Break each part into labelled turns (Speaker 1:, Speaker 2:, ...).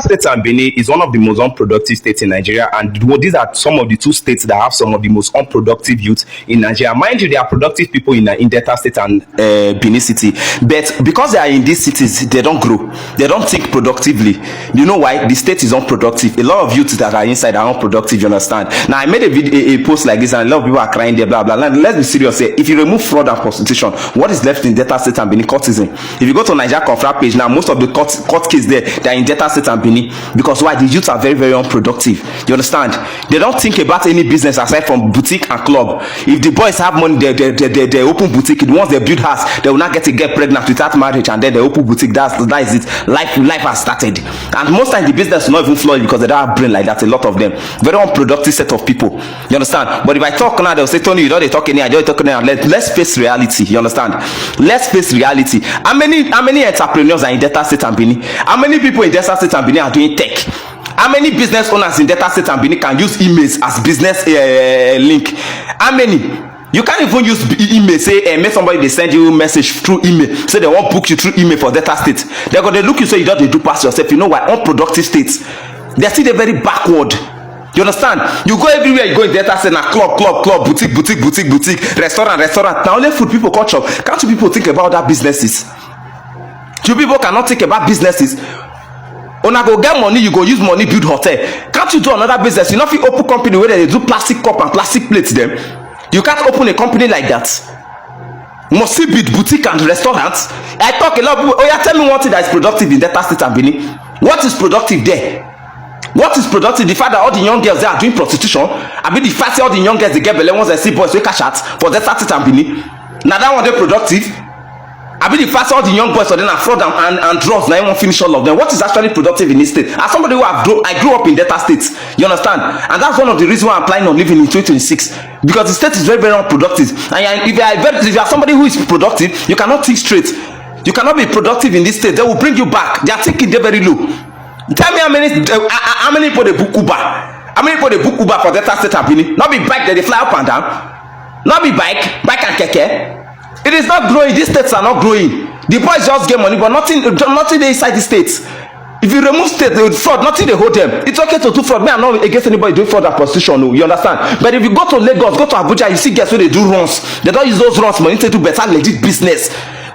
Speaker 1: State and Benin is one of the most unproductive states in Nigeria, and these are some of the two states that have some of the most unproductive youth in Nigeria. Mind you, there are productive people in Delta State and Benin City, but because they are in these cities, they don't grow. They don't think productively. You know why? The state is unproductive. A lot of youths that are inside are unproductive. You understand? Now, I made a post like this, and a lot of people are crying there. Blah blah blah. Let's be serious here. If you remove fraud and prostitution, what is left in Delta State and Benin? Cultism. If you go to Nigeria Confra page now, most of the court cases there, they are in Delta State and Benin. Because why? The youths are very, very unproductive. You understand? They don't think about any business aside from boutique and club. If the boys have money, they open boutique. Once they build house, they will not get pregnant without marriage, and then they open boutique. That is it. Life has started. And most times the business will not even flourish because they don't have brain like that. A lot of them. Very unproductive set of people. You understand? But if I talk now, they'll say, Tony, you know they talking here, I don't talking here. Let's face reality. You understand? Let's face reality. How many entrepreneurs are in Delta State and Benin? How many people in Delta State and Benin are doing tech? How many business owners in Delta State and Benin can use emails as business link? How many? You can't even use email. Say, make somebody they send you message through email. Say they won't book you through email for Delta State. They're gonna look you so you don't do pass yourself. You know why? Unproductive states. They're still very backward. You understand? You go everywhere, you go in Delta State, now club, boutique, restaurant. Now only food people culture. Can't you people think about that businesses? You people cannot think about businesses. Una go get money, you go use money build hotel. Can't you do another business? You know if you open company where they do plastic cup and plastic plates them. You can't open a company like that. Must it be boutique and restaurants? I talk a lot of people. Oh yeah, tell me one thing that is productive in Delta State and Benin. What is productive there? What is productive? The fact that all the young girls they are doing prostitution. I mean the fact that all the young girls they get belly once they see boys they cash out for Delta State and Benin. Now that one they productive. I mean the fact all the young boys are then fraud and drugs. Now I won't finish all of them. What is actually productive in this state? As somebody who I grew up in Delta State, you understand? And that's one of the reasons why I'm planning on living in 2026 because the state is very, very unproductive. And if you are somebody who is productive, you cannot think straight. You cannot be productive in this state. They will bring you back. They are thinking they're very low. Tell me how many people they book Uber? How many people they book Uber for Delta State and Benin? Not be bike that they fly up and down. Not be bike and keke. It is not growing. These states are not growing. The boys just get money, but nothing inside the states. If you remove state fraud, nothing they hold them. It's okay to do fraud. Me, I'm not against anybody doing fraud and prostitution. No, you understand? But if you go to Lagos, go to Abuja, you see guys where they do runs. They don't use those runs money to do better legit business,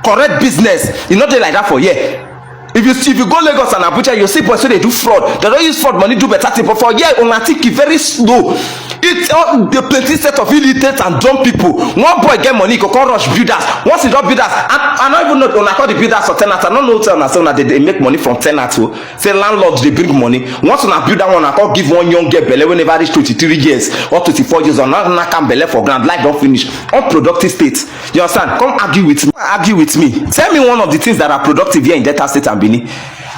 Speaker 1: correct business. It's not like that for yeah. If you go Lagos and Abuja, you see boys where they do fraud. They don't use fraud money do better thing. But for yeah, on I think it's very slow. It's the plenty set of illiterate and dumb people. One boy get money, go come rush builders. Once he don't builders, I don't even know when I call the builders or tenants. I don't know tell myself that they make money from tenants. Say landlords they bring money. Once when I build that one, I call give one young girl belly whenever reach 23 years or 24 years or not can belly for grand life don't finish. Unproductive state. You understand? Come argue with me. Tell me one of the things that are productive here in Delta State and Benin.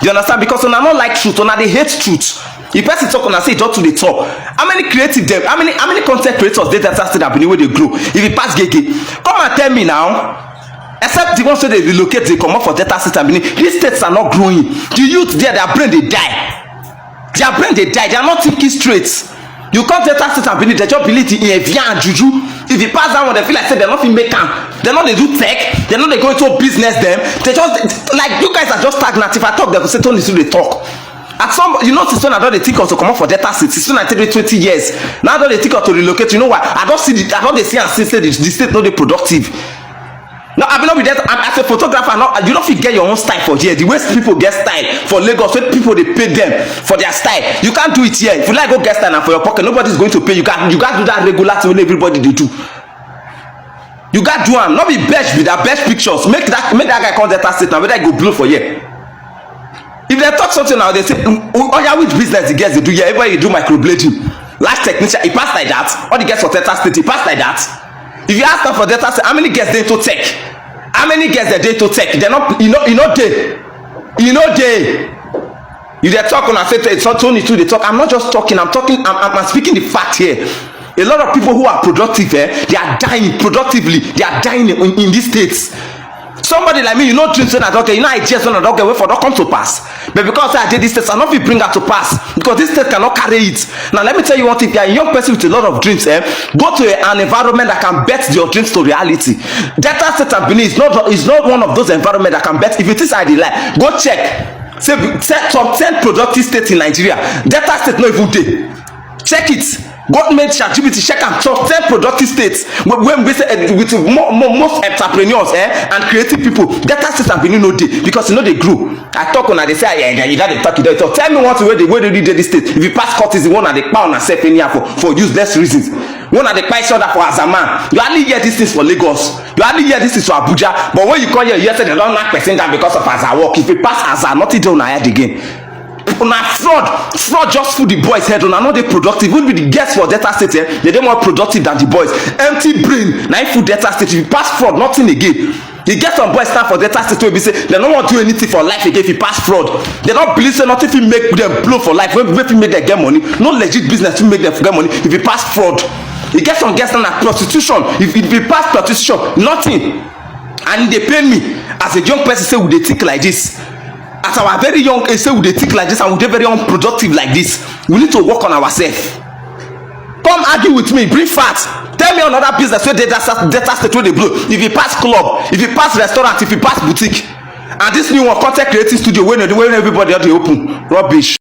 Speaker 1: You understand? Because when I don't like truth, when they hate truth. If person talk on I say just to the top. How many creative them? How many content creators they Delta State and Benin where they grow? If it pass gege, come and tell me now. Except the ones where they relocate, they come up for Delta State and Benin. These states are not growing. The youth there, their brain they die. Their brain they die. They are not thinking straight. You come Delta State and Benin, they just believe in Evian and Juju. If you pass that one, they feel like say they're not in making. They're not they do tech. They're not they go into business. Them. They just like you guys are just stagnant. If I talk, they will say Tony still they talk. At some, you know, sister, I don't think of to come up for Delta State. Sister, I tell you 20 years. Now I don't think of to relocate. You know why? I don't see and see the state not they productive. Now I will not be there. As a photographer, now you don't get your own style for here. The way people get style for Lagos, when people they pay them for their style, you can't do it here. If you like go get style and for your pocket, nobody's going to pay. You got to do that regular thing everybody they do. You got to do them. Not be best with that best pictures. Make that guy come Delta State now. Whether I go blow for here. If they talk something now, they say, oh yeah, which business the guys they do here? Everybody do microblading. Last technician, he passed like that. All the guys for Delta State, he passed like that. If you ask them for Delta State, how many guys they to tech? How many guys they to tech? They're not, you know they. If they talk on I say it's not Tony too, they talk. I'm not just talking, I'm speaking the fact here. A lot of people who are productive here, they are dying productively, they are dying in these states. Somebody like me, you know, dreams when I don't get, you know, I just when I don't get wait for don't come to pass. But because I did this test, I not be bring her to pass because this test cannot carry it. Now let me tell you one thing: if you are a young person with a lot of dreams, go to an environment that can bet your dreams to reality. Delta State and Benin is not one of those environments that can bet. If it is I lie, go check. say some 10 productive states in Nigeria, Delta State no even dey. Check it. Government ChatGPT check am. Some 10 productive states when we say with most entrepreneurs and creative people, Delta State and Benin no dey because e no dey grow. I talk una dey say yeah, you gotta talk it. So tell me what way they dey this state. If you pass Cultist, one and dey kpai una sef anyhow for useless reasons. One and dey kpai each other for Azaman. You only hear these things for Lagos. You only hear this things for Abuja. But when you come here, you hear say they don knack person down because of Aza work. If you pass Aza, nothing dey una head again. Una fraud just full the boys head. Una no dey productive. Even with the guests for Delta State, they dey more productive than the boys. Empty brain na full Delta State. If you pass fraud, nothing again. You get some boys stand for Delta State wey be say they no wan do anything for life again. If you pass fraud, they don't believe say nothing fit make them blow for life. Wey fit make them get money. No legit business fit make them get money. If you pass fraud, you get some guests stand at prostitution. If you pass prostitution, nothing. And they pay me as a young person say we dey think like this. At our very young age, say we dey think like this and we dey very unproductive like this. We need to work on ourselves. Come argue with me, bring facts. Tell me another business where Delta State wey dey blow. If you pass club, if you pass restaurant, if you pass boutique, and this new one content creating studio wey everybody dey open, rubbish.